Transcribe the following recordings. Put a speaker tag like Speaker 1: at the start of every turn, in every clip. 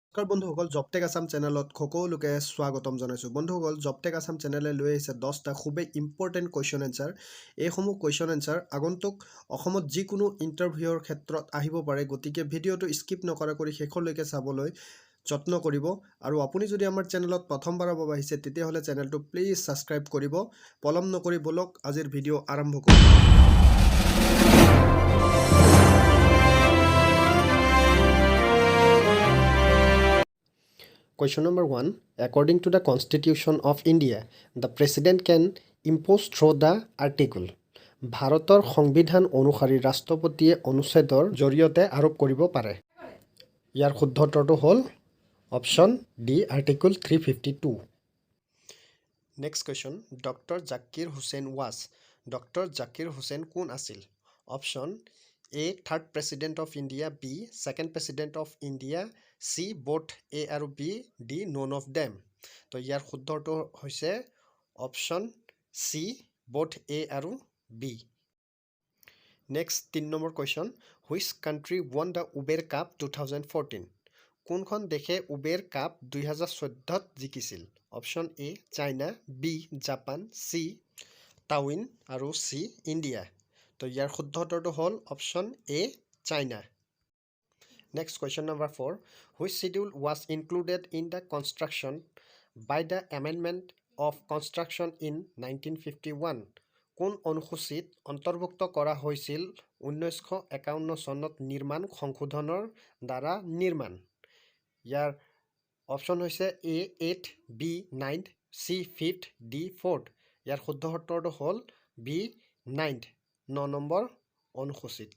Speaker 1: নমস্কাৰ বন্ধুসকল জবটেক আসাম চেনেলত সকলোকে স্বাগতম জনাইছোঁ বন্ধুসকল জবটেক আসাম চেনেলে লৈ আহিছে 10টা খুবেই ইম্পৰ্টেণ্ট কুৱেশ্যন এনচাৰ এইসমূহ কুৱেশ্যন এনচাৰ আগন্তুক অসমত যিকোনো ইণ্টাৰভিউৰ ক্ষেত্ৰত আহিব পাৰে গতিকে ভিডিঅ'টো স্কিপ নকৰাকৈ শেষলৈকে চাবলৈ যত্ন কৰিব আৰু আপুনি যদি আমাৰ চেনেলত প্ৰথমবাৰৰ বাবে আহিছে তেতিয়াহ'লে চেনেলটো প্লিজ ছাবস্ক্ৰাইব কৰিব পলম নকৰি বলক আজিৰ ভিডিঅ' আৰম্ভ কৰোঁ Question number 1. According to the Constitution of India, the President can impose through the article. ভাৰতৰ সংবিধান অনুসৰি ৰাষ্ট্ৰপতিয়ে অনুচ্ছেদৰ জৰিয়তে আৰোপ কৰিব পাৰে। ইয়াৰ শুদ্ধ উত্তৰটো হ'ল option D article 352। Next question doctor Zakir Hussain was. Doctor Zakir Hussain কোন আছিল? Option A third president of India, B second president of India, C both A আৰু B, D none of them. তো ইয়াৰ শুদ্ধটো হৈছে অপশ্যন চি বোথ এ আৰু B. Next 3 number question which country won the Uber cup 2014? কোনখন দেশে Uber cup 2014ত জিকিছিল? Option A China, B Japan, C Taiwan আৰু চি ইণ্ডিয়া। তো ইয়াৰ শুদ্ধ উত্তৰটো হ'ল option A China. Next question number 4. Which schedule was included in the construction by the Amendment of Construction in 1951? কোন অনুসূচিত অন্তৰ্ভুক্ত কৰা হৈছিল 1951 চনত নিৰ্মাণ সংশোধনৰ দ্বাৰা নিৰ্মাণ? ইয়াৰ অপশ্যন হৈছে এ 8, বি 9, চি 5, ডি 4। ইয়াৰ শুদ্ধ উত্তৰটো হ'ল বি 9, 9 নম্বৰ অনুসূচিত।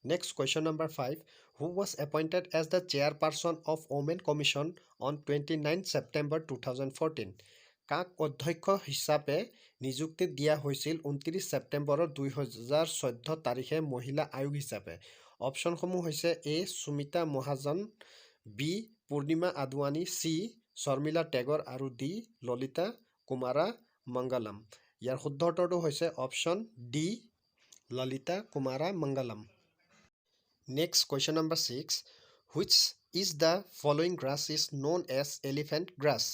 Speaker 1: Next question number 5. Who was appointed as the chairperson of Women Commission on 29 September 2014? কাক অধ্যক্ষ হিচাপে নিযুক্তি দিয়া হৈছিল 29 ছেপ্টেম্বৰ 2014 তাৰিখে মহিলা আয়োগ হিচাপে? অপশ্যনসমূহ হৈছে এ সুমিতা মহাজন, বি পূৰ্ণিমা আদৱানী, চি শৰ্মিলা টেগৰ আৰু ডি ললিতা কুমাৰা মংগলম। ইয়াৰ শুদ্ধ উত্তৰটো হৈছে option D Lalita Kumara Mangalam. Next question number 6. Which is the following grass is known as elephant grass?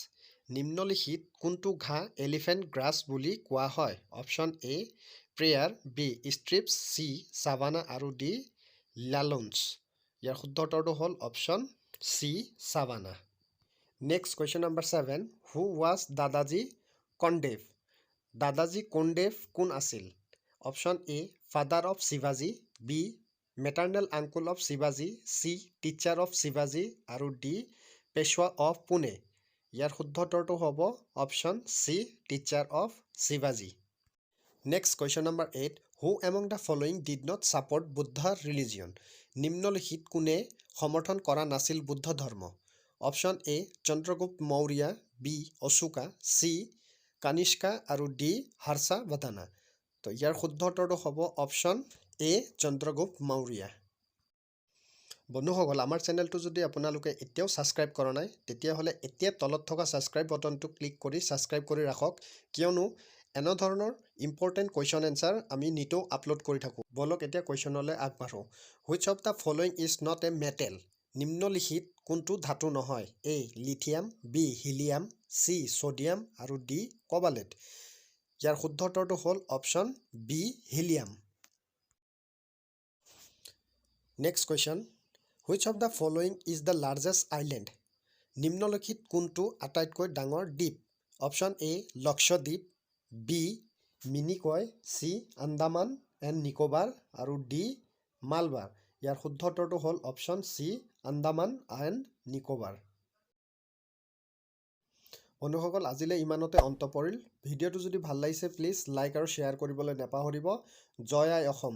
Speaker 1: নিম্নলিখিত কোনটো ঘাঁহ এলিফেণ্ট গ্ৰাছ বুলি কোৱা হয়? Option A prayer, B ষ্ট্ৰিপছ, C savannah আৰু ডি লালঞ্চ। ইয়াৰ শুদ্ধ উত্তৰটো হ'ল option C savannah. Next question number 7. Who was Dadaji কণ্ডেভ? Dadaji কণ্ডেভ কোন আছিল? অপশ্যন এ ফাদাৰ অফ শিৱাজী, বি মেটাৰ্নেল আংকুল অফ শিৱাজী, চি টিচাৰ অফ শিৱাজী আৰু ডি পেছোৱা অফ পুনে। ইয়াৰ শুদ্ধ উত্তৰটো হ'ব অপশ্যন চি টিচাৰ অফ শিৱাজী। Next question number 8. Who among the following did not support Buddha religion? নিম্নলিখিত কোনে সমৰ্থন কৰা নাছিল বুদ্ধ ধৰ্ম? Option A Chandragupta Maurya, B Ashoka, C Kanishka আৰু ডি হৰ্ষা বৰ্ধনা। তো ইয়াৰ শুদ্ধ উত্তৰটো হ'ব অপশ্যন এ চন্দ্ৰগুপ্ত মৌৰ্য। বন্ধুসকল আমাৰ চেনেলটো যদি আপোনালোকে এতিয়াও ছাবস্ক্ৰাইব কৰা নাই তেতিয়াহ'লে এতিয়া তলত থকা ছাবস্ক্ৰাইব বটনটো ক্লিক কৰি ছাবস্ক্ৰাইব কৰি ৰাখক কিয়নো এনেধৰণৰ ইম্পৰ্টেণ্ট কুৱেশ্যন এনচাৰ আমি নিতৌ আপলোড কৰি থাকোঁ। বলক এতিয়া কুৱেশ্যনলৈ আগবাঢ়োঁ। Which of the following is not a metal? নিম্নলিখিত কোনটো ধাতু নহয়? A lithium, B helium, C sodium আৰু ডি কবালেট। ইয়াৰ শুদ্ধ উত্তৰটো হ'ল option B helium. Next question which of the following is the largest island? নিম্নলিখিত কোনটো আটাইতকৈ ডাঙৰ দ্বীপ? Option A Lakshadweep, B Minicoy, C Andaman and Nicobar আৰু ডি মালবাৰ। ইয়াৰ শুদ্ধ উত্তৰটো হ'ল option C Andaman and Nicobar. বন্ধুসকল আজিলৈ ইমানতে অন্ত পৰিল। ভিডিঅ'টো যদি ভাল লাগিছে প্লিজ লাইক আৰু শ্বেয়াৰ কৰিবলৈ নাপাহৰিব। জয় আই অসম।